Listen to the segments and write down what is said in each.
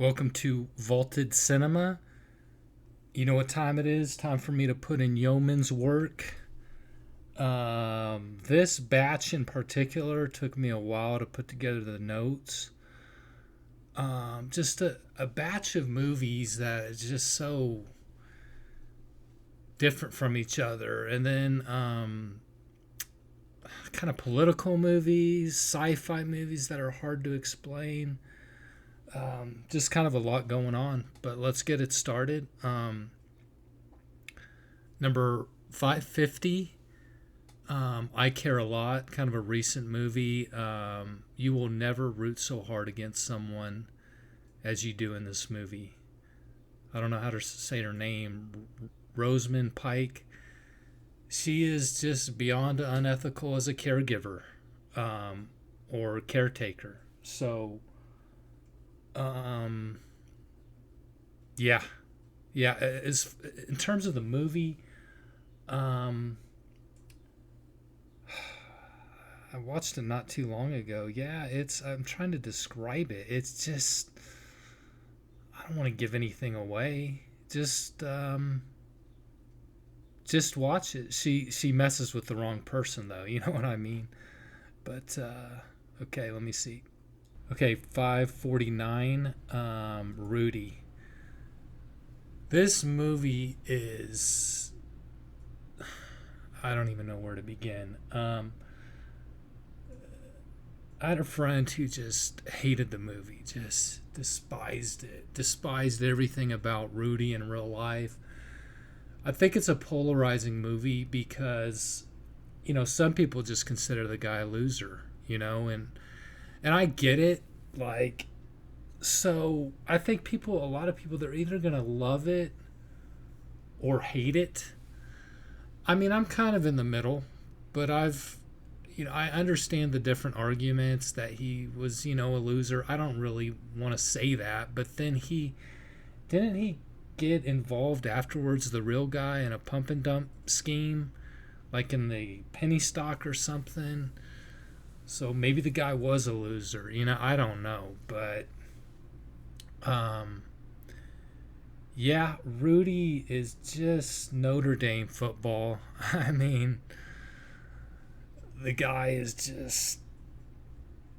Welcome to Vaulted Cinema. You know what time it is? Time for me to put in yeoman's work. This batch in particular took me a while to put together the notes. Just a batch of movies that is just so different from each other. And then kind of political movies, sci fi movies that are hard to explain. Just kind of a lot going on, but let's get it started. Number 550, I Care a Lot, kind of a recent movie. You will never root so hard against someone as you do in this movie. I don't know how to say her name. Rosamund Pike. She is just beyond unethical as a caregiver, or caretaker. So, um, yeah, yeah. As in terms of the movie, um, I watched it not too long ago. Yeah, it's. I'm trying to describe it. It's just. I don't want to give anything away. Just watch it. She messes with the wrong person though. You know what I mean? But okay, let me see. Okay, 549. Rudy. This movie is. I don't even know where to begin. I had a friend who just hated the movie, just despised it, despised everything about Rudy in real life. I think it's a polarizing movie because, some people just consider the guy a loser, and I get it. Like, so I think a lot of people, they're either gonna love it or hate it. I mean, I'm kind of in the middle, but I understand the different arguments that he was, a loser. I don't really want to say that, but then didn't he get involved afterwards, the real guy, in a pump and dump scheme, like in the penny stock or something. So maybe the guy was a loser, I don't know, but um, yeah, Rudy is just Notre Dame football. I mean, the guy is just.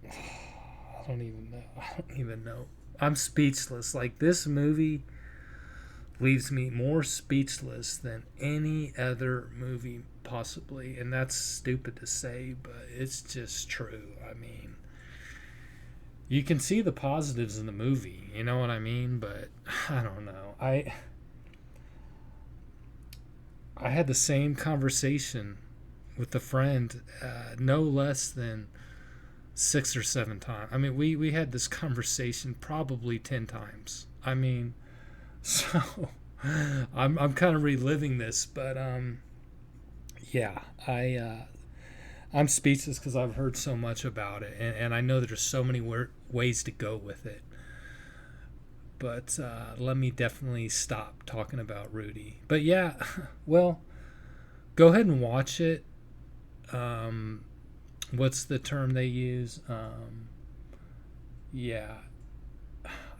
I don't even know. I don't even know. I'm speechless. Like, this movie leaves me more speechless than any other movie possibly. And that's stupid to say, but it's just true. I mean, you can see the positives in the movie, you know what I mean? But I don't know. I had the same conversation with a friend, no less than 6 or 7 times. I mean, we had this conversation probably 10 times. I mean, so I'm kind of reliving this, but yeah, I'm speechless because I've heard so much about it, and I know there's so many ways to go with it. But let me definitely stop talking about Rudy. But yeah, well, go ahead and watch it. Um, what's the term they use? Yeah,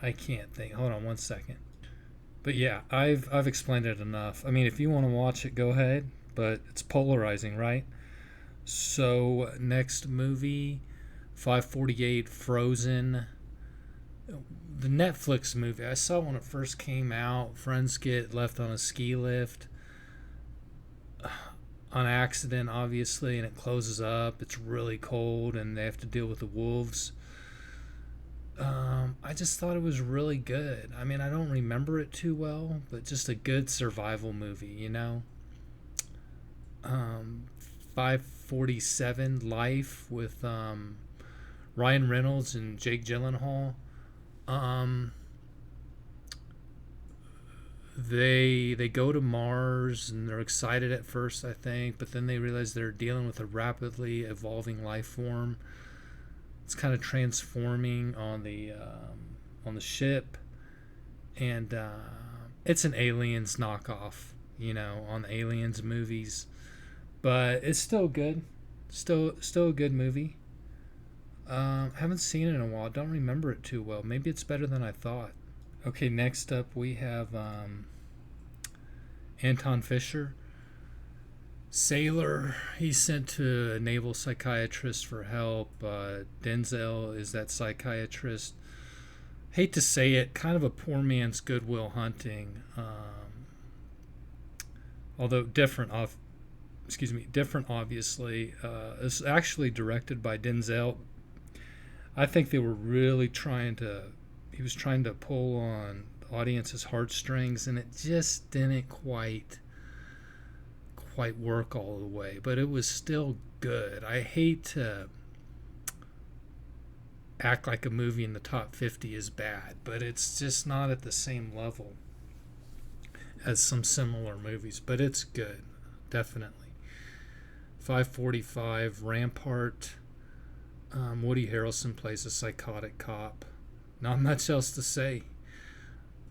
I can't think. Hold on one second. But yeah, I've explained it enough. I mean, if you want to watch it, go ahead. But it's polarizing, right? So next movie, 548, Frozen. The Netflix movie. I saw when it first came out. Friends get left on a ski lift on accident, obviously, and it closes up. It's really cold, and they have to deal with the wolves. I just thought it was really good. I mean, I don't remember it too well, but just a good survival movie. 547, Life, with Ryan Reynolds and Jake Gyllenhaal. Um, they go to Mars and they're excited at first, I think, but then they realize they're dealing with a rapidly evolving life form. It's kind of transforming on the ship, and it's an Aliens knockoff, on the Aliens movies, but it's still good, still a good movie. Haven't seen it in a while. Don't remember it too well. Maybe it's better than I thought. Okay, next up we have Anton Fisher, sailor. He's sent to a naval psychiatrist for help. Denzel is that psychiatrist. Hate to say it, kind of a poor man's Goodwill Hunting. Although different, different obviously. It's actually directed by Denzel. I think they were really trying to. He was trying to pull on the audience's heartstrings, and it just didn't quite work all the way. But it was still good. I hate to act like a movie in the top 50 is bad, but it's just not at the same level as some similar movies. But it's good, definitely. 545 Rampart. Woody Harrelson plays a psychotic cop. Not much else to say.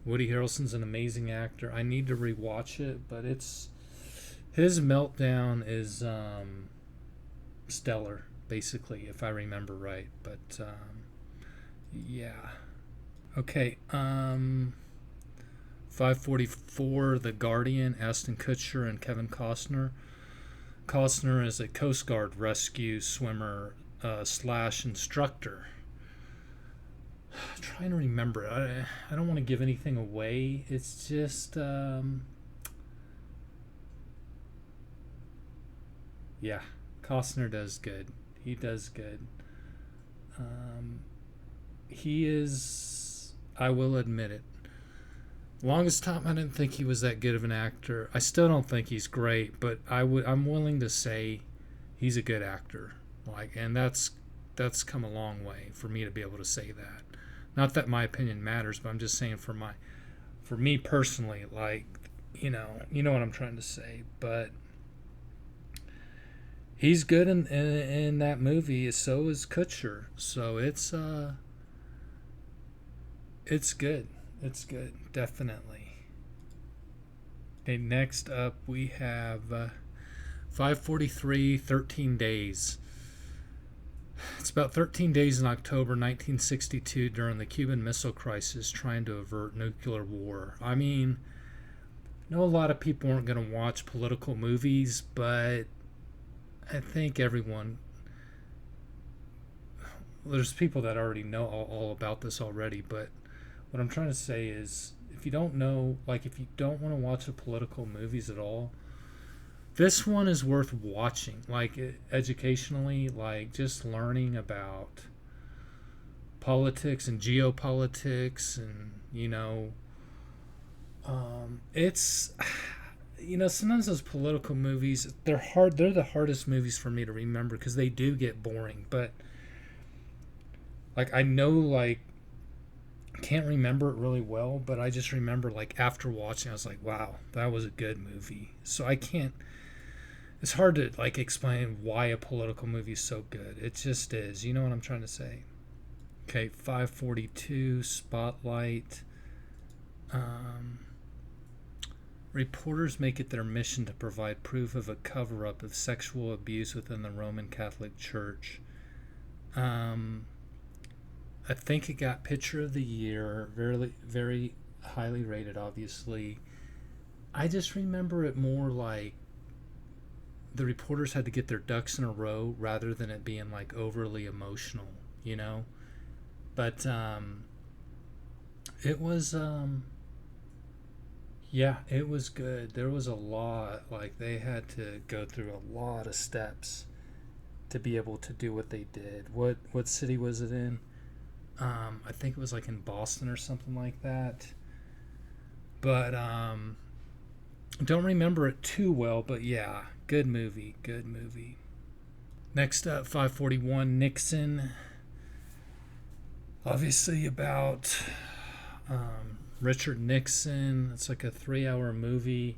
Woody Harrelson's an amazing actor. I need to rewatch it, but his meltdown is stellar, basically, if I remember right. But yeah. Okay. 544 The Guardian, Ashton Kutcher and Kevin Costner. Costner is a Coast Guard rescue swimmer slash instructor. I'm trying to remember. I don't want to give anything away. It's just yeah, Costner does good. He does good. He is. I will admit it. Longest time I didn't think he was that good of an actor. I still don't think he's great, but I'm willing to say he's a good actor. And that's come a long way for me to be able to say that. Not that my opinion matters, but I'm just saying for me personally, you know what I'm trying to say. But he's good in that movie. So is Kutcher. So it's good. It's good, definitely. Okay, next up we have 543, 13 Days. It's about 13 days in October 1962 during the Cuban Missile Crisis trying to avert nuclear war. I mean, I know a lot of people aren't going to watch political movies, but I think everyone... There's people that already know all about this already, but what I'm trying to say is, if you don't know, if you don't want to watch the political movies at all, this one is worth watching, educationally, just learning about politics and geopolitics, and it's sometimes those political movies, they're the hardest movies for me to remember because they do get boring. But I know can't remember it really well, but I just remember after watching I was like, wow, that was a good movie. So it's hard to explain why a political movie is so good. It just is. You know what I'm trying to say? Okay, 542 Spotlight. Reporters make it their mission to provide proof of a cover-up of sexual abuse within the Roman Catholic Church. I think it got Picture of the Year, very, very highly rated, obviously. I just remember it more the reporters had to get their ducks in a row rather than it being overly emotional, But it was yeah, it was good. There was a lot, they had to go through a lot of steps to be able to do what they did. What city was it in? I think it was in Boston or something like that. But don't remember it too well, but yeah, good movie. Next up, 541 Nixon. Obviously about Richard Nixon. It's a 3-hour movie.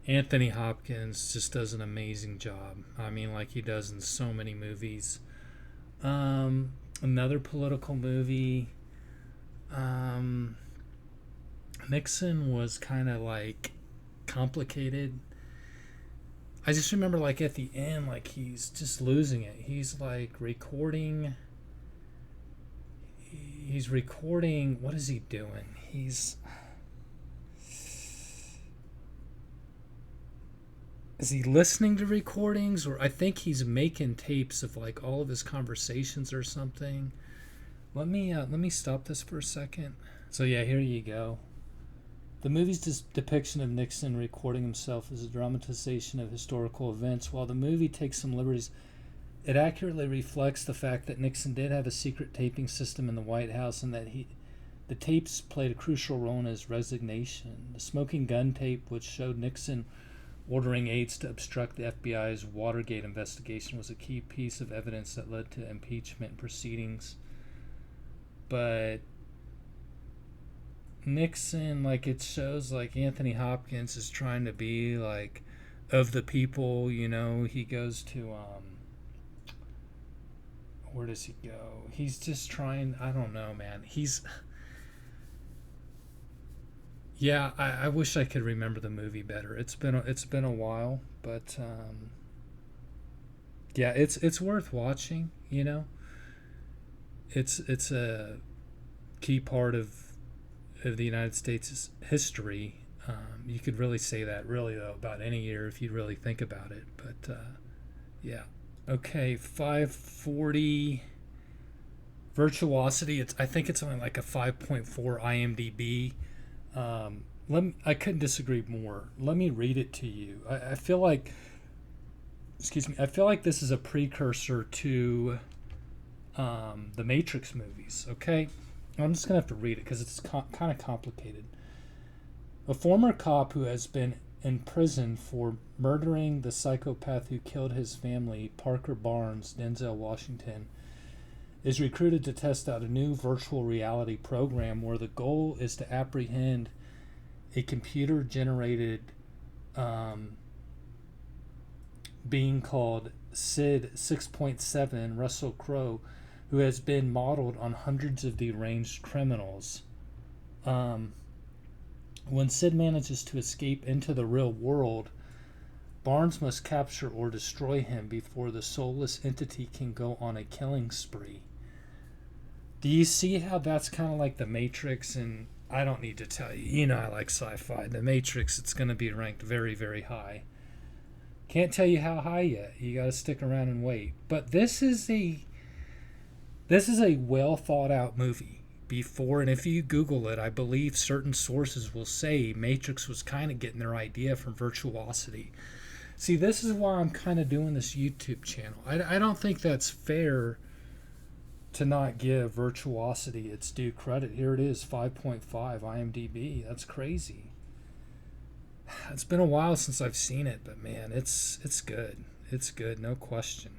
Anthony Hopkins just does an amazing job. I mean, he does in so many movies. Another political movie. Nixon was kind of complicated. I just remember at the end, he's just losing it. He's recording. he's recording. What is he doing? He's Is he listening to recordings, or I think he's making tapes of like all of his conversations or something. Let me stop this for a second. So yeah, here you go. The movie's depiction of Nixon recording himself is a dramatization of historical events. While the movie takes some liberties, it accurately reflects the fact that Nixon did have a secret taping system in the White House, and that the tapes played a crucial role in his resignation. The smoking gun tape, which showed Nixon ordering aides to obstruct the FBI's Watergate investigation, was a key piece of evidence that led to impeachment proceedings. But Nixon, like, it shows like Anthony Hopkins is trying to be like of the people, he goes to where does he go? He's just trying, I don't know, man. Yeah, I wish I could remember the movie better. It's been a while, but yeah, it's worth watching. It's a key part of the United States' history. You could really say that, really, though, about any year if you really think about it. But yeah, okay, 540 Virtuosity. I think it's only like a 5.4 IMDb. I couldn't disagree more. Let me read it to you. I feel like, excuse me, I feel like this is a precursor to the Matrix movies. Okay, I'm just gonna have to read it because it's kind of complicated. A former cop who has been imprisoned for murdering the psychopath who killed his family, Parker Barnes, Denzel Washington, is recruited to test out a new virtual reality program where the goal is to apprehend a computer generated being called Sid 6.7, Russell Crowe, who has been modeled on hundreds of deranged criminals. When Sid manages to escape into the real world, Barnes must capture or destroy him before the soulless entity can go on a killing spree. Do you see how that's kind of like the Matrix? And I don't need to tell you, I like sci-fi. The Matrix, it's going to be ranked very, very high. Can't tell you how high yet. You got to stick around and wait. But this is a well thought out movie. Before, and if you Google it, I believe certain sources will say Matrix was kind of getting their idea from Virtuosity. See, this is why I'm kind of doing this YouTube channel. I don't think that's fair to not give Virtuosity its due credit. Here it is, 5.5 IMDb. That's crazy. It's been a while since I've seen it, but man, it's good. It's good, no question.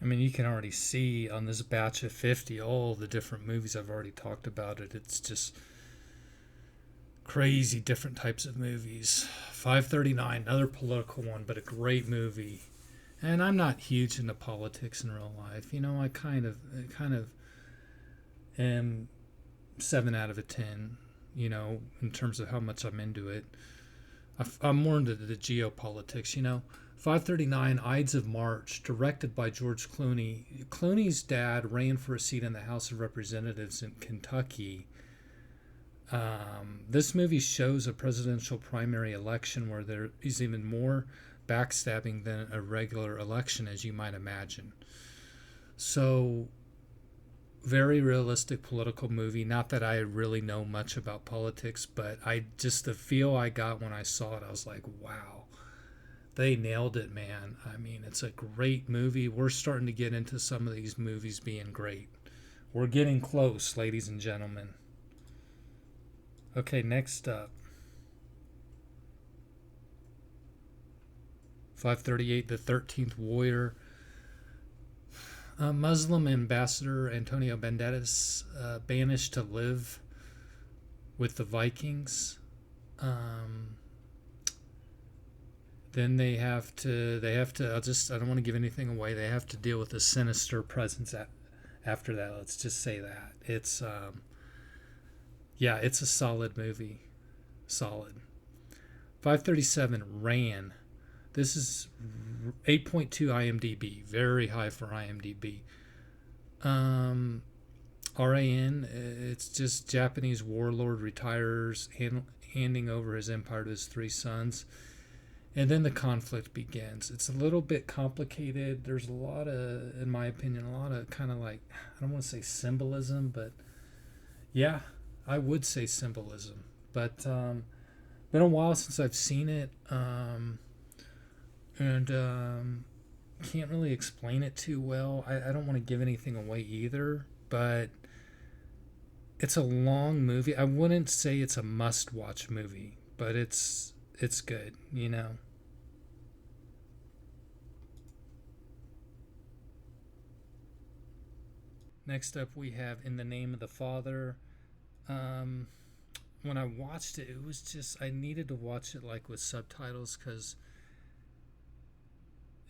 I mean, you can already see on this batch of 50 all the different movies I've already talked about it. It's just crazy different types of movies. 539, another political one, but a great movie. And I'm not huge into politics in real life. I kind of am 7 out of a 10, in terms of how much I'm into it. I'm more into the geopolitics, 539, Ides of March, directed by George Clooney. Clooney's dad ran for a seat in the House of Representatives in Kentucky. This movie shows a presidential primary election where there is even more backstabbing than a regular election, as you might imagine. So, very realistic political movie. Not that I really know much about politics, but the feel I got when I saw it, I was like, wow. They nailed it, man. I mean, it's a great movie. We're starting to get into some of these movies being great. We're getting close, ladies and gentlemen. Okay, next up. 538, The 13th Warrior. Muslim ambassador Antonio Banderas banished to live with the Vikings. Then they have to, I don't want to give anything away. They have to deal with a sinister presence after that. Let's just say that. It's a solid movie. Solid. 537, Ran. This is 8.2 IMDb. Very high for IMDb. RAN. It's just Japanese warlord retires, handing over his empire to his three sons. And then the conflict begins. It's a little bit complicated. There's a lot of, in my opinion, a lot of kind of like, I don't want to say symbolism, but yeah, I would say symbolism. But been a while since I've seen it, and can't really explain it too well. I don't want to give anything away either, but it's a long movie. I wouldn't say it's a must-watch movie, but it's good, you know. Next up, we have In the Name of the Father. Um, when I watched it, it was just I needed to watch it like with subtitles because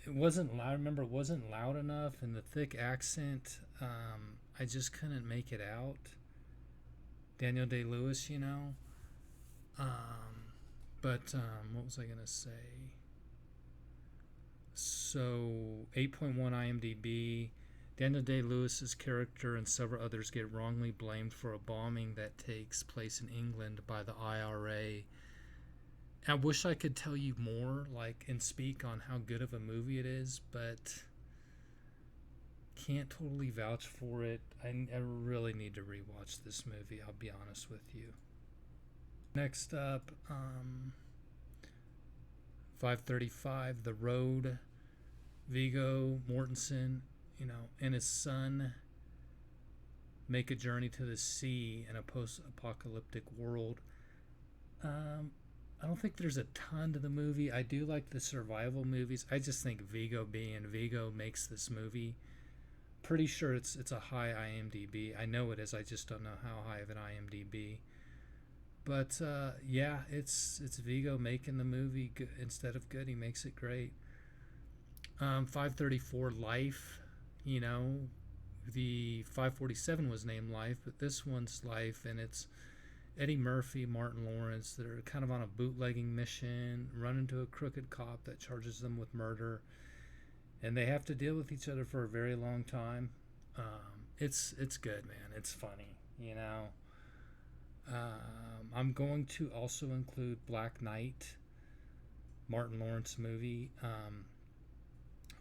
it wasn't loud. I remember it wasn't loud enough, and the thick accent. I just couldn't make it out. Daniel Day Lewis, you know. Um, but what was I gonna say? So 8.1 IMDb. Daniel Day Lewis's character and several others get wrongly blamed for a bombing that takes place in England by the IRA. I wish I could tell you more, like, and speak on how good of a movie it is, but can't totally vouch for it. I really need to rewatch this movie, I'll be honest with you. Next up, 535, The Road. Viggo Mortensen, you know, and his son make a journey to the sea in a post-apocalyptic world. I don't think there's a ton to the movie. I do like the survival movies. I just think Viggo being Viggo makes this movie. Pretty sure it's a high IMDb. I know it is. I just don't know how high of an IMDb. But yeah, it's Viggo making the movie good. Instead of good, he makes it great. 534 Life, you know, the 547 was named Life, but this one's Life, and it's Eddie Murphy, Martin Lawrence. They're kind of on a bootlegging mission, run into a crooked cop that charges them with murder, and they have to deal with each other for a very long time. It's good, man. It's funny, you know. I'm going to also include Black Knight, Martin Lawrence movie.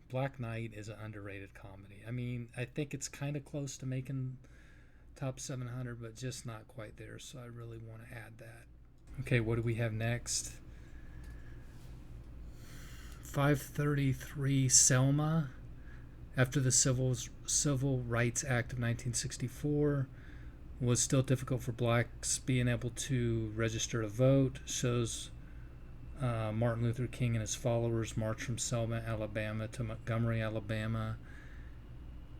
Black Knight is an underrated comedy. I mean, I think it's kind of close to making top 700, but just not quite there. So I really want to add that. Okay, what do we have next? 533 Selma. After the Civil Rights Act of 1964 was still difficult for blacks being able to register to vote, shows Martin Luther King and his followers marched from Selma, Alabama to Montgomery, Alabama,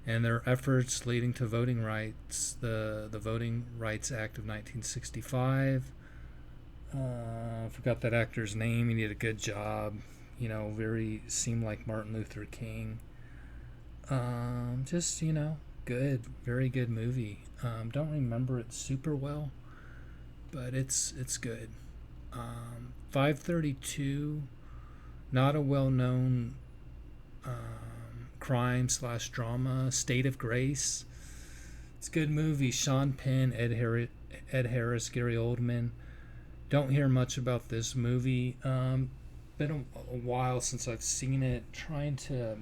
and their efforts leading to voting rights, the Voting Rights Act of 1965. I forgot that actor's name. He did a good job. You know, very seemed like Martin Luther King. Just, you know, good, very good movie. Don't remember it super well, but it's good. 532, not a well-known crime slash drama. State of Grace. It's a good movie. Sean Penn, Ed Harris, Gary Oldman. Don't hear much about this movie. Been a while since I've seen it. Trying to,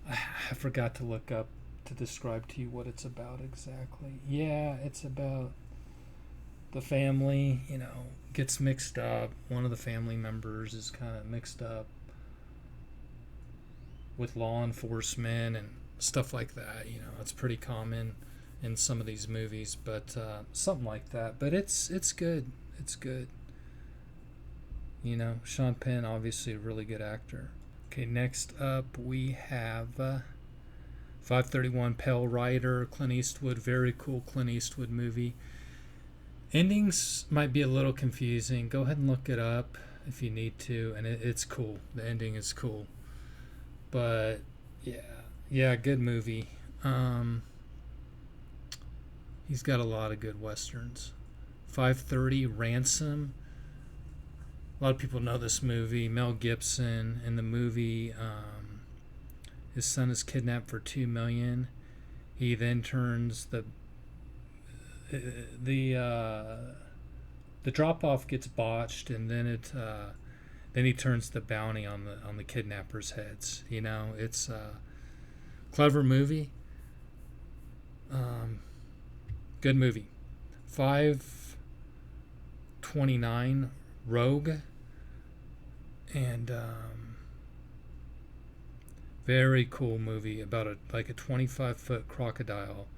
I forgot to look up to describe to you what it's about exactly. Yeah, it's about the family, you know, gets mixed up. One of the family members is kind of mixed up with law enforcement and stuff like that. You know, it's pretty common in some of these movies, but something like that. But it's good. It's good. You know, Sean Penn, obviously a really good actor. Okay, next up we have 531 Pale Rider, Clint Eastwood. Very cool Clint Eastwood movie. Endings might be a little confusing. Go ahead and look it up if you need to, and it's cool. The ending is cool. But yeah, good movie. He's got a lot of good westerns. 530 Ransom. A lot of people know this movie. Mel Gibson in the movie. His son is kidnapped for $2 million. He then turns the the drop off gets botched, and then he turns the bounty on the kidnappers' heads. You know, it's a clever movie. Um, Good movie. 529 Rogue, and very cool movie about a 25-foot crocodile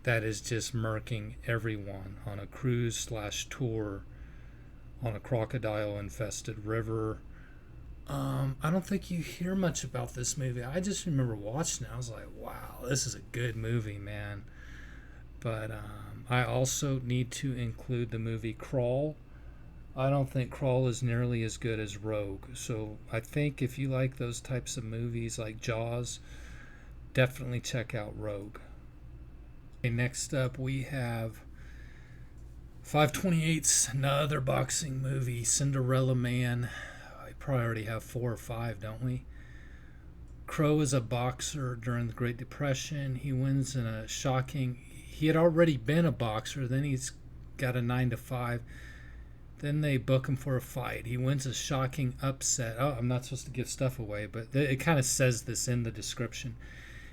that is just murking everyone on a cruise slash tour on a crocodile infested river. I don't think you hear much about this movie. I just remember watching it. I was like, wow, this is a good movie, man. But I also need to include the movie Crawl. I don't think Crawl is nearly as good as Rogue. So I think if you like those types of movies like Jaws, definitely check out Rogue. Okay, next up we have 528's another boxing movie, Cinderella Man. I probably already have 4 or 5, don't we? Crow is a boxer during the Great Depression. He wins in a shocking. He had already been a boxer. Then he's got a 9 to 5. Then they book him for a fight. He wins a shocking upset. Oh, I'm not supposed to give stuff away, but it kind of says this in the description.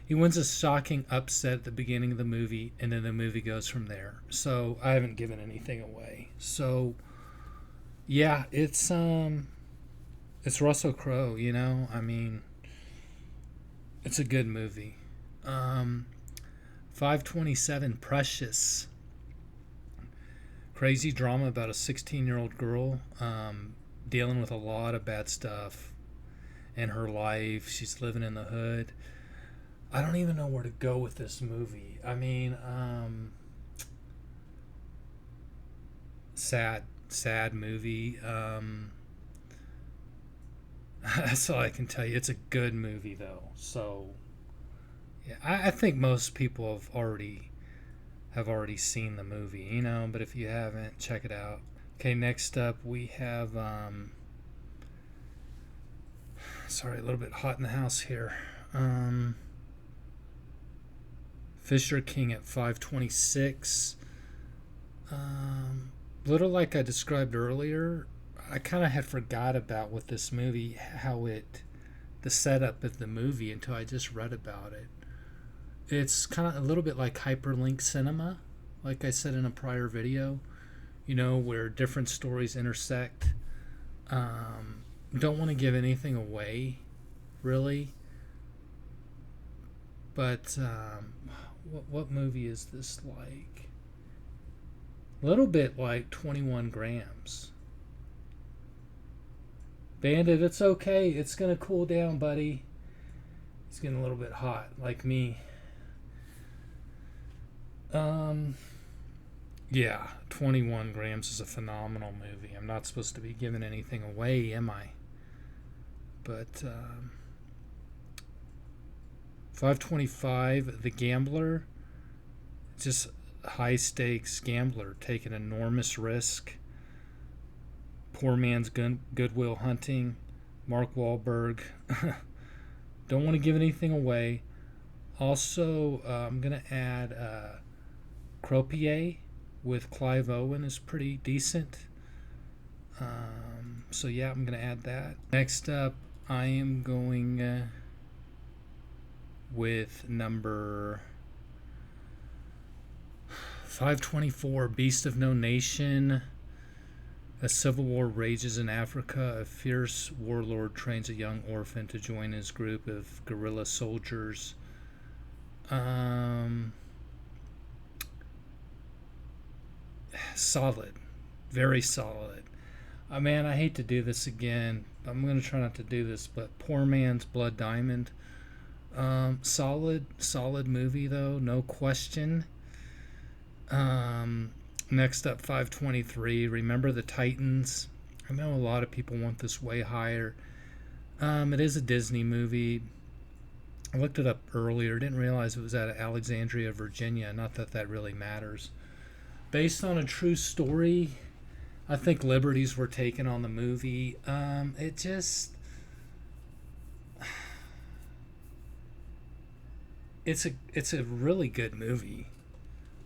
He wins a shocking upset at the beginning of the movie, and then the movie goes from there. So I haven't given anything away. So yeah, it's Russell Crowe. You know, I mean, it's a good movie. 527 Precious. Crazy drama about a 16-year-old girl dealing with a lot of bad stuff in her life. She's living in the hood. I don't even know where to go with this movie. I mean, sad movie. That's all I can tell you. It's a good movie, though. So, yeah, I think most people have already seen the movie, you know. But if you haven't, check it out. Okay, next up we have. Sorry, a little bit hot in the house here. Fisher King at 526. Little like I described earlier, I kind of had forgot about with this movie the setup of the movie until I just read about it. It's kind of a little bit like hyperlink cinema, like I said in a prior video, you know, where different stories intersect. Don't want to give anything away, really. But what movie is this like? A little bit like 21 Grams. Bandit, it's okay. It's going to cool down, buddy. It's getting a little bit hot, like me. Yeah, 21 Grams is a phenomenal movie. I'm not supposed to be giving anything away, am I? But 525, The Gambler. Just high stakes gambler taking enormous risk. Poor man's Goodwill Hunting. Mark Wahlberg. Don't want to give anything away. Also, I'm going to add Croupier with Clive Owen is pretty decent. So yeah, I'm going to add that. Next up, I am going with number 524, Beast of No Nation. A civil war rages in Africa. A fierce warlord trains a young orphan to join his group of guerrilla soldiers. Solid. Very solid. Man, I hate to do this again. I'm going to try not to do this, but Poor Man's Blood Diamond. Solid movie, though. No question. Next up, 523. Remember the Titans. I know a lot of people want this way higher. It is a Disney movie. I looked it up earlier. Didn't realize it was out of Alexandria, Virginia. Not that that really matters. Based on a true story. I think liberties were taken on the movie. It just... it's a really good movie.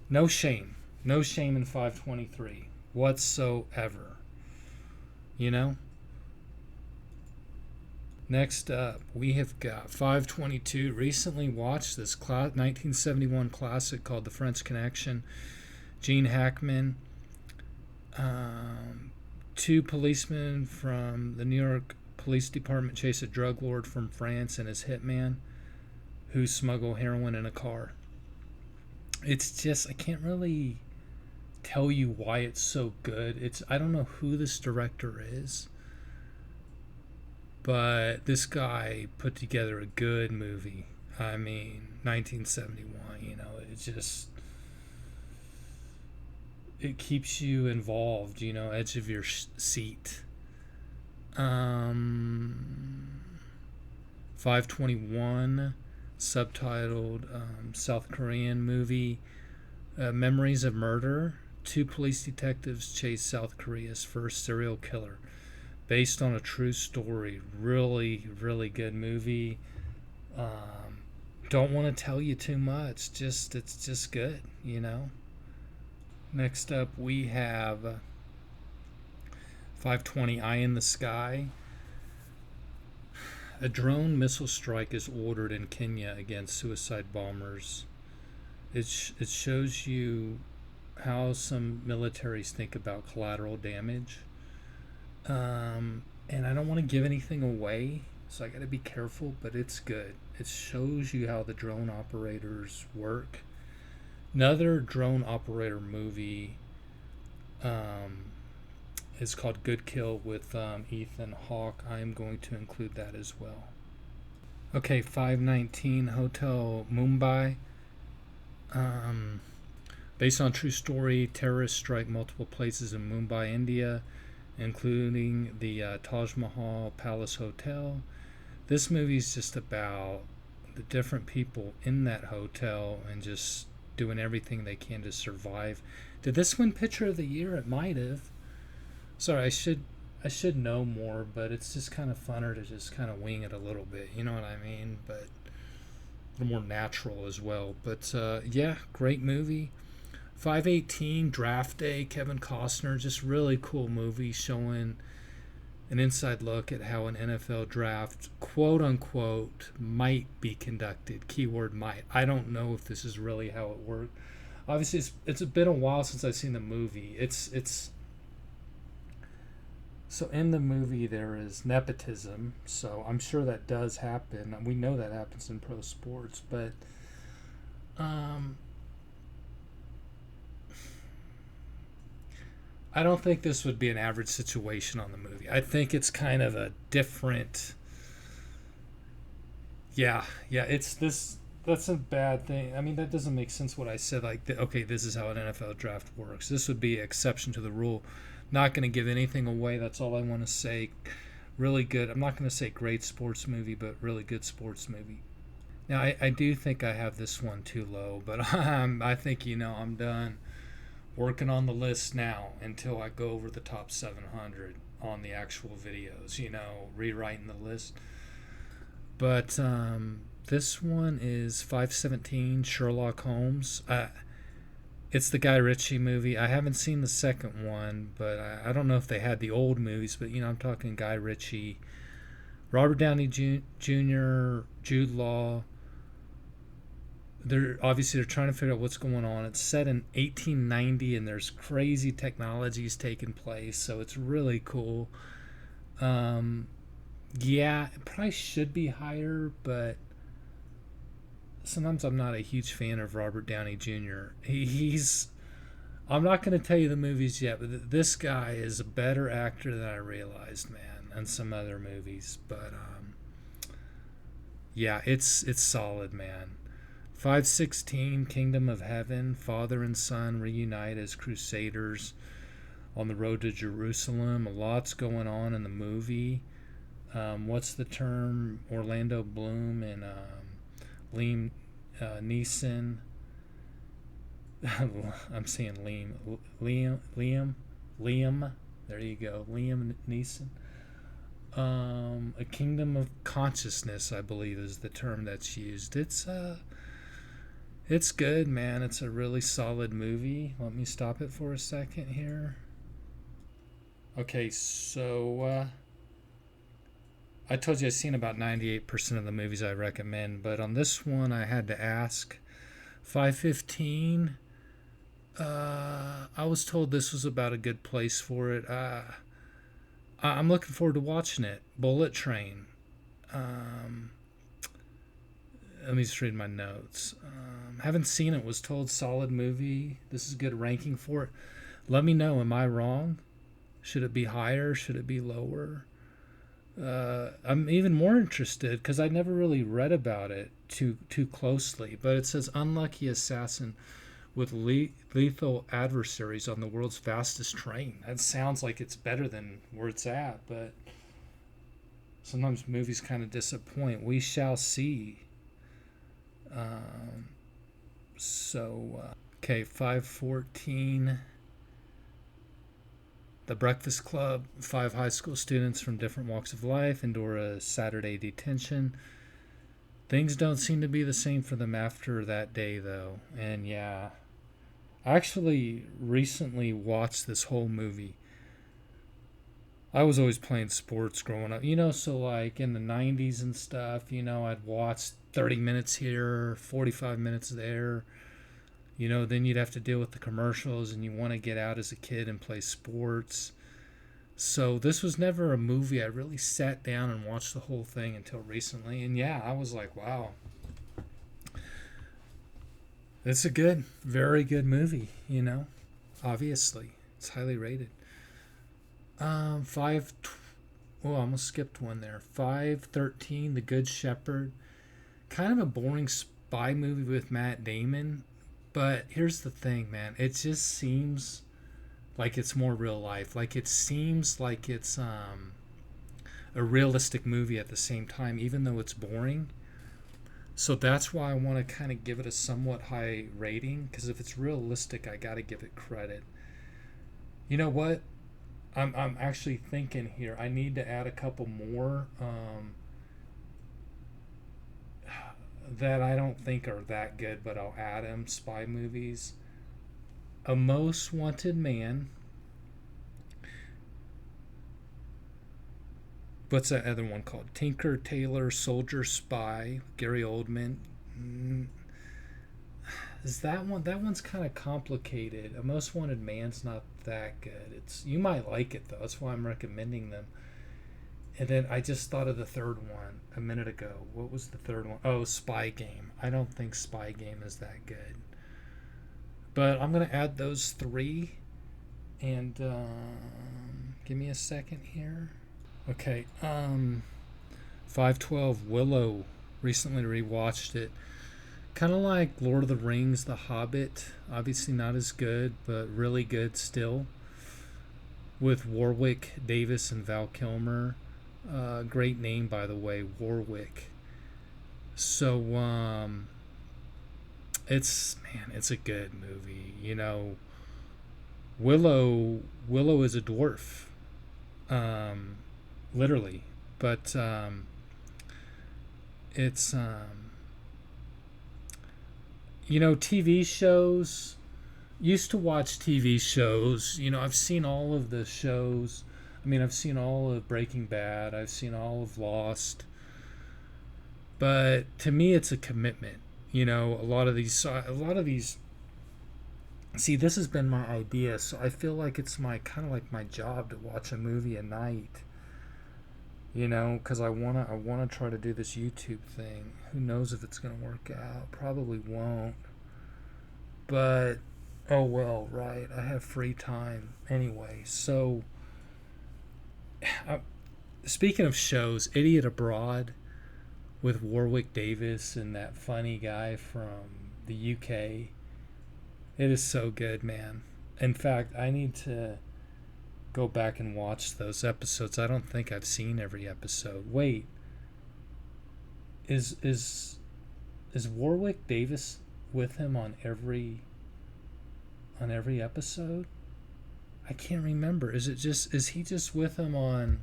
No shame. No shame in 523 whatsoever. You know? Next up, we have got 522. Recently watched this 1971 classic called The French Connection. Gene Hackman. Um, Two policemen from the New York Police Department chase a drug lord from France and his hitman who smuggle heroin in a car. It's just, I can't really tell you why it's so good. I don't know who this director is, but this guy put together a good movie. I mean, 1971, it just, it keeps you involved, edge of your seat. 521, subtitled South Korean movie, Memories of Murder. Two police detectives chase South Korea's first serial killer, based on a true story. Really, really good movie. Don't want to tell you too much. It's just good. Next up, we have 520, Eye in the Sky. A drone missile strike is ordered in Kenya against suicide bombers. It shows you how some militaries think about collateral damage. And I don't want to give anything away, so I got to be careful, but it's good. It shows you how the drone operators work. Another drone operator movie is called Good Kill with Ethan Hawke. I am going to include that as well. Okay, 519, Hotel Mumbai. Based on true story, terrorists strike multiple places in Mumbai, India, including the Taj Mahal Palace Hotel. This movie is just about the different people in that hotel and just doing everything they can to survive. Did this win Picture of the Year? It might have. Sorry, I should know more, but it's just kind of funner to just kind of wing it a little bit. You know what I mean? But a little more natural as well. But yeah, great movie. 518, Draft Day, Kevin Costner. Just really cool movie showing an inside look at how an NFL draft, quote unquote, might be conducted. Keyword might. I don't know if this is really how it worked. Obviously, it's been a while since I've seen the movie. It's so in the movie there is nepotism, so I'm sure that does happen. We know that happens in pro sports, but I don't think this would be an average situation on the movie. I think it's kind of a different. Yeah, it's this. That's a bad thing. I mean, that doesn't make sense what I said. Like, okay, this is how an NFL draft works. This would be an exception to the rule. Not going to give anything away. That's all I want to say. Really good. I'm not going to say great sports movie, but really good sports movie. Now, I do think I have this one too low, but I think, I'm done working on the list now until I go over the top 700 on the actual videos, rewriting the list. But this one is 517, Sherlock Holmes. It's the Guy Ritchie movie. I haven't seen the second one, but I don't know if they had the old movies, but I'm talking Guy Ritchie. Robert Downey Jr., Jude Law. They're trying to figure out what's going on. It's set in 1890 and there's crazy technologies taking place, so it's really cool. Yeah, it probably should be higher, but sometimes I'm not a huge fan of Robert Downey Jr. He's I'm not going to tell you the movies yet, but this guy is a better actor than I realized, man, and some other movies. But yeah, it's solid, man. 516, Kingdom of Heaven. Father and son reunite as crusaders on the road to Jerusalem. A lot's going on in the movie. What's the term? Orlando Bloom and Liam Neeson. I'm saying Liam. There you go, Liam Neeson. A Kingdom of Consciousness, I believe, is the term that's used. It's It's good, man. It's a really solid movie. Let me stop it for a second here. Okay, so I told you I've seen about 98% of the movies I recommend, but on this one I had to ask. 515. I was told this was about a good place for it. I'm looking forward to watching it. Bullet Train. Um, Let me just read my notes. Haven't seen it. Was told solid movie. This is a good ranking for it. Let me know. Am I wrong? Should it be higher? Should it be lower? I'm even more interested because I never really read about it too closely. But it says unlucky assassin with lethal adversaries on the world's fastest train. That sounds like it's better than where it's at, but sometimes movies kind of disappoint. We shall see. Um, okay, 514. The Breakfast Club. 5 high school students from different walks of life endure a Saturday detention. Things don't seem to be the same for them after that day, though. And yeah, I actually recently watched this whole movie. I was always playing sports growing up, so like in the 90s and stuff, I'd watch 30 minutes here, 45 minutes there. Then you'd have to deal with the commercials and you want to get out as a kid and play sports. So this was never a movie I really sat down and watched the whole thing until recently. And yeah, I was like, wow, it's a good, very good movie. Obviously, it's highly rated. Five. Oh, I almost skipped one there. 513, The Good Shepherd. Kind of a boring spy movie with Matt Damon. But here's the thing, man. It just seems like it's more real life. Like it seems like it's a realistic movie at the same time, even though it's boring. So that's why I want to kind of give it a somewhat high rating. Because if it's realistic, I got to give it credit. You know what? I'm actually thinking here. I need to add a couple more that I don't think are that good, but I'll add them. Spy movies. A Most Wanted Man. What's that other one called? Tinker Tailor Soldier Spy. Gary Oldman. Is that one? That one's kind of complicated. A Most Wanted Man's not that good. You might like it though. That's why I'm recommending them. And then I just thought of the third one a minute ago. What was the third one? Oh, Spy Game. I don't think Spy Game is that good. But I'm gonna add those three. And give me a second here. Okay. 512 Willow. Recently rewatched it. Kind of like Lord of the Rings, The Hobbit. Obviously not as good, but really good still. With Warwick Davis and Val Kilmer. Great name, by the way, Warwick. So, it's a good movie. Willow is a dwarf, literally, but it's TV shows. Used to watch TV shows. I've seen all of the shows. I've seen all of Breaking Bad. I've seen all of Lost. But to me, it's a commitment. A lot of these. See, this has been my idea, so I feel like it's my kind of like my job to watch a movie a night. Because I wanna try to do this YouTube thing. Who knows if it's gonna work out? Probably won't. But oh well, right? I have free time anyway. So, speaking of shows, Idiot Abroad with Warwick Davis and that funny guy from the UK. It is so good, man. In fact, I need to go back and watch those episodes. I don't think I've seen every episode. Wait, is Warwick Davis with him on every episode? I can't remember. Is he just with him on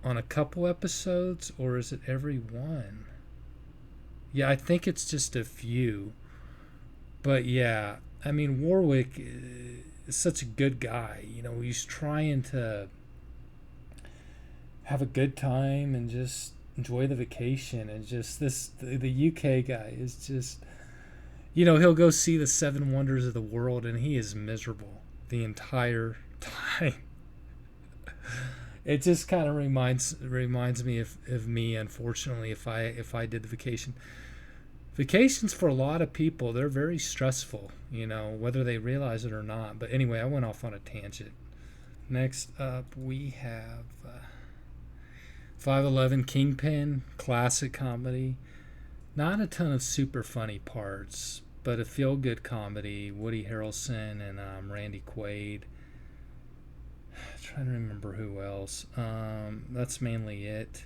a couple episodes, or is it every one? Yeah, I think it's just a few. But yeah, I mean, Warwick is such a good guy. You know, he's trying to have a good time and just enjoy the vacation. And just the UK guy is just, you know, he'll go see the seven wonders of the world and he is miserable the entire time. It just kind of reminds me of me, unfortunately, if I did the vacation. Vacations for a lot of people, they're very stressful, you know, whether they realize it or not. But anyway, I went off on a tangent. Next up, we have 511 Kingpin, classic comedy. Not a ton of super funny parts, but a feel good comedy. Woody Harrelson and Randy Quaid. I'm trying to remember who else. That's mainly it.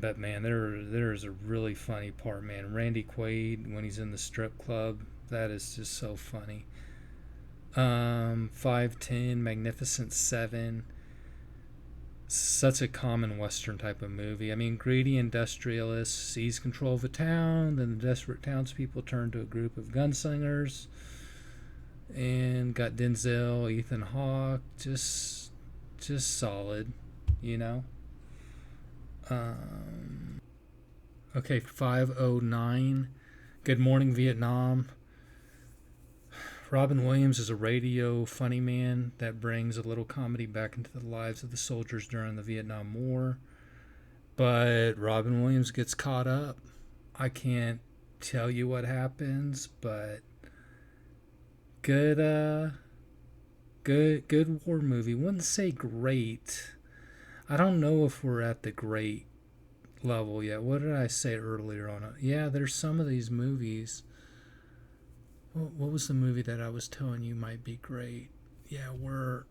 But man, there's a really funny part, man. Randy Quaid when he's in the strip club, that is just so funny. 510, Magnificent Seven, such a common Western type of movie. I mean, greedy industrialist seize control of a town, then the desperate townspeople turn to a group of gunslingers, and got Denzel, Ethan Hawke, just solid, you know. Um, okay, 509, Good Morning Vietnam. Robin Williams is a radio funny man that brings a little comedy back into the lives of the soldiers during the Vietnam War. But Robin Williams gets caught up. I can't tell you what happens, but good good war movie. Wouldn't say great. I don't know if we're at the great level yet. What did I say earlier on it? Yeah, there's some of these movies. What was the movie that I was telling you might be great? Yeah, we're.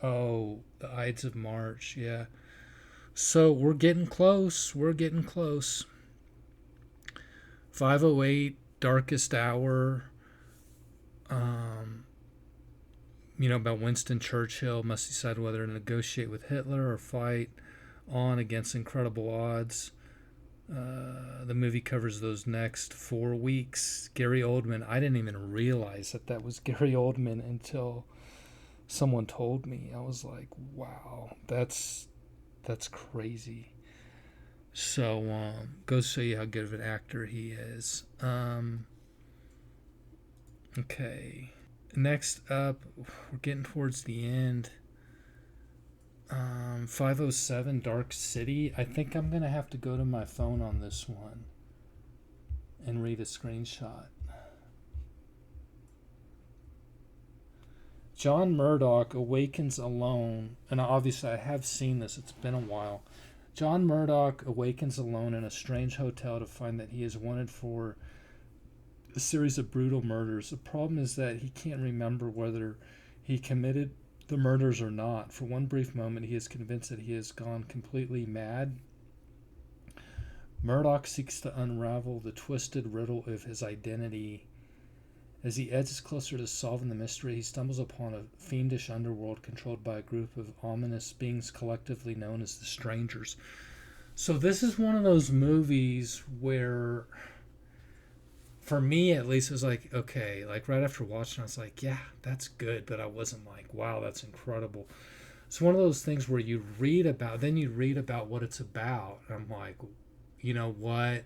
Oh, the Ides of March. Yeah. So we're getting close. We're getting close. 508, Darkest Hour. Um, about Winston Churchill must decide whether to negotiate with Hitler or fight on against incredible odds. The movie covers those next 4 weeks. Gary Oldman, I didn't even realize that was Gary Oldman until someone told me. I was like, wow, that's crazy. So goes to show you how good of an actor he is. Okay. Next up, we're getting towards the end. 507 Dark City. I think I'm going to have to go to my phone on this one and read a screenshot. John Murdoch awakens alone, and obviously I have seen this, it's been a while. John Murdoch awakens alone in a strange hotel to find that he is wanted for a series of brutal murders. The problem is that he can't remember whether he committed the murders or not. For one brief moment, he is convinced that he has gone completely mad. Murdoch seeks to unravel the twisted riddle of his identity. As he edges closer to solving the mystery, he stumbles upon a fiendish underworld controlled by a group of ominous beings collectively known as the Strangers. So this is one of those movies where, for me at least, it was like, okay, like right after watching, I was like, yeah, that's good, but I wasn't like, wow, that's incredible. It's one of those things where you read about what it's about, and I'm like, you know what?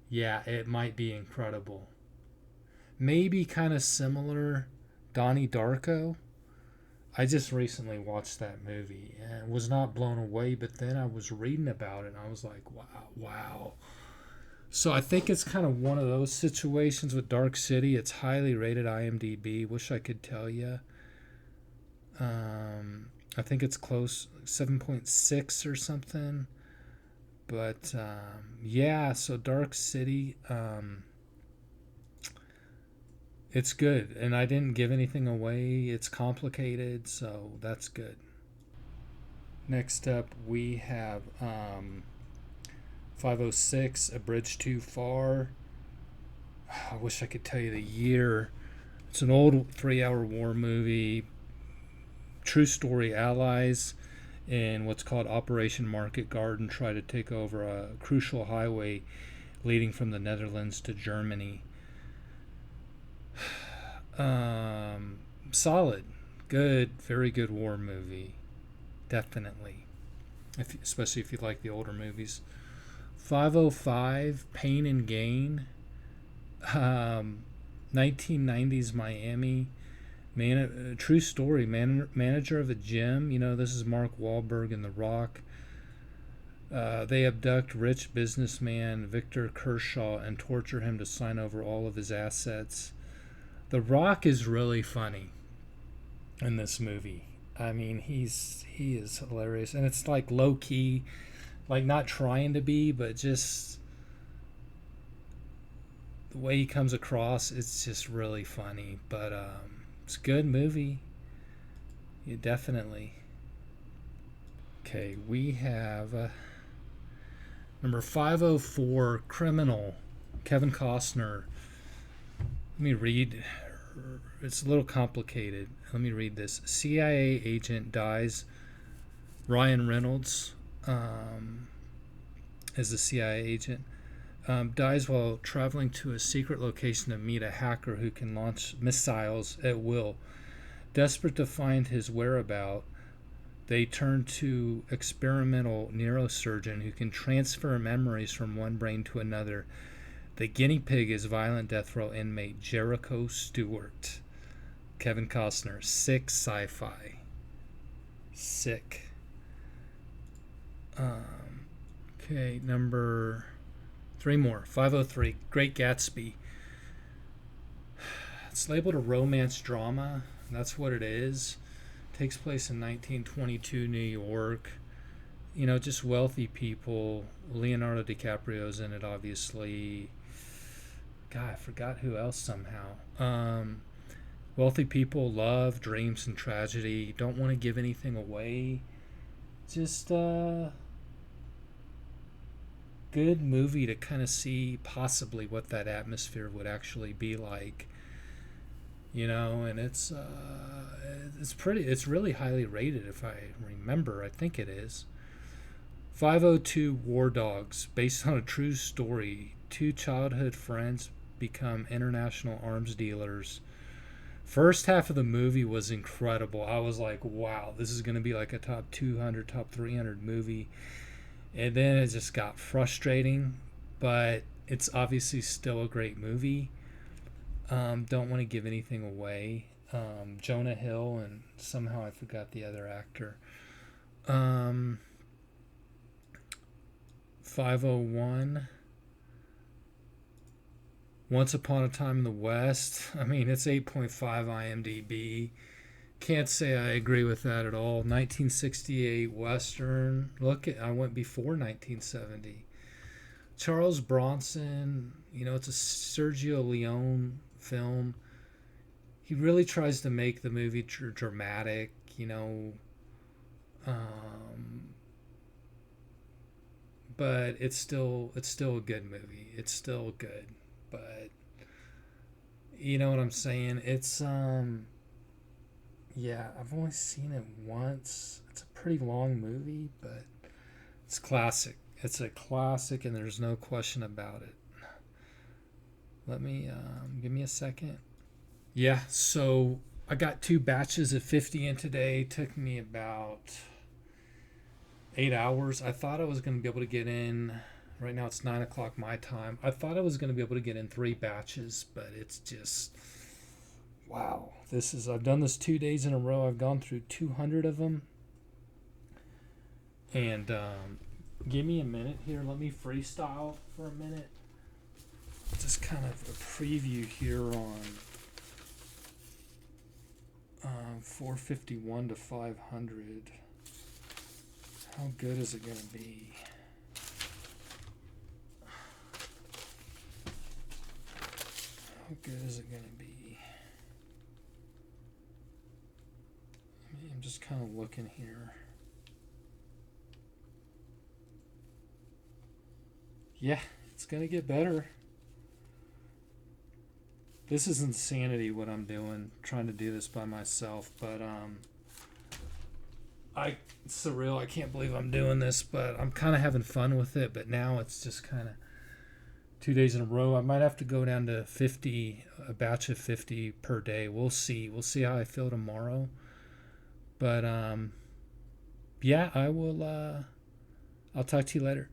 Yeah, it might be incredible. Maybe kind of similar, Donnie Darko. I just recently watched that movie and was not blown away, but then I was reading about it and I was like, wow, wow. So I think it's kind of one of those situations with Dark City. It's highly rated IMDb. Wish I could tell you. I think it's close, 7.6 or something. But yeah, so Dark City, it's good. And I didn't give anything away. It's complicated, so that's good. Next up, we have 506, A Bridge Too Far. I wish I could tell you the year. It's an old 3-hour war movie. True story. Allies in what's called Operation Market Garden try to take over a crucial highway leading from the Netherlands to Germany. Solid, good, very good war movie, definitely. Especially if you like the older movies. 505, Pain and Gain, 1990s Miami. True story. Manager of a gym. This is Mark Wahlberg and The Rock. They abduct rich businessman Victor Kershaw and torture him to sign over all of his assets. The Rock is really funny in this movie. I mean, he is hilarious, and it's like low key, like not trying to be, but just the way he comes across, it's just really funny. But it's a good movie. Yeah, definitely. Okay, we have number 504, Criminal, Kevin Costner. Let me read. It's a little complicated. Let me read this. CIA agent dies. Ryan Reynolds is the CIA agent. Dies while traveling to a secret location to meet a hacker who can launch missiles at will. Desperate to find his whereabouts, they turn to experimental neurosurgeon who can transfer memories from one brain to another. The guinea pig is violent death row inmate Jericho Stewart. Kevin Costner. Sick sci-fi. Sick. Okay, number 3 more. 503, Great Gatsby. It's labeled a romance drama. That's what it is. Takes place in 1922 New York. Just wealthy people. Leonardo DiCaprio's in it, obviously. God, I forgot who else somehow. Wealthy people, love, dreams, and tragedy. Don't want to give anything away. Just good movie to kind of see possibly what that atmosphere would actually be like. And it's really highly rated, if I remember. I think it is. 502, War Dogs, based on a true story. 2 childhood friends become international arms dealers. First half of the movie was incredible. I was like, wow, this is going to be like a top 200, top 300 movie. And then it just got frustrating, but it's obviously still a great movie. Don't want to give anything away. Jonah Hill, and somehow I forgot the other actor. 501, Once Upon a Time in the West. I mean, it's 8.5 IMDb. Can't say I agree with that at all. 1968 Western. I went before 1970. Charles Bronson. It's a Sergio Leone film. He really tries to make the movie dramatic. But it's still a good movie. It's still good, but you know what I'm saying? It's yeah, I've only seen it once. It's a pretty long movie, but it's classic. It's a classic, and there's no question about it. Let me give me a second. Yeah, so I got 2 batches of 50 in today. Took me about 8 hours. I thought I was going to be able to get in. Right now it's 9 o'clock my time. I thought I was going to be able to get in 3 batches, but it's just wow. I've done this 2 days in a row. I've gone through 200 of them. And give me a minute here. Let me freestyle for a minute. Just kind of a preview here on 451 to 500. How good is it going to be? How good is it going to be? I'm just kind of looking here. Yeah, it's going to get better. This is insanity what I'm doing, trying to do this by myself, but it's surreal. I can't believe I'm doing this, but I'm kind of having fun with it, but now it's just kind of 2 days in a row. I might have to go down to 50, a batch of 50 per day. We'll see. We'll see how I feel tomorrow. But yeah, I will. I'll talk to you later.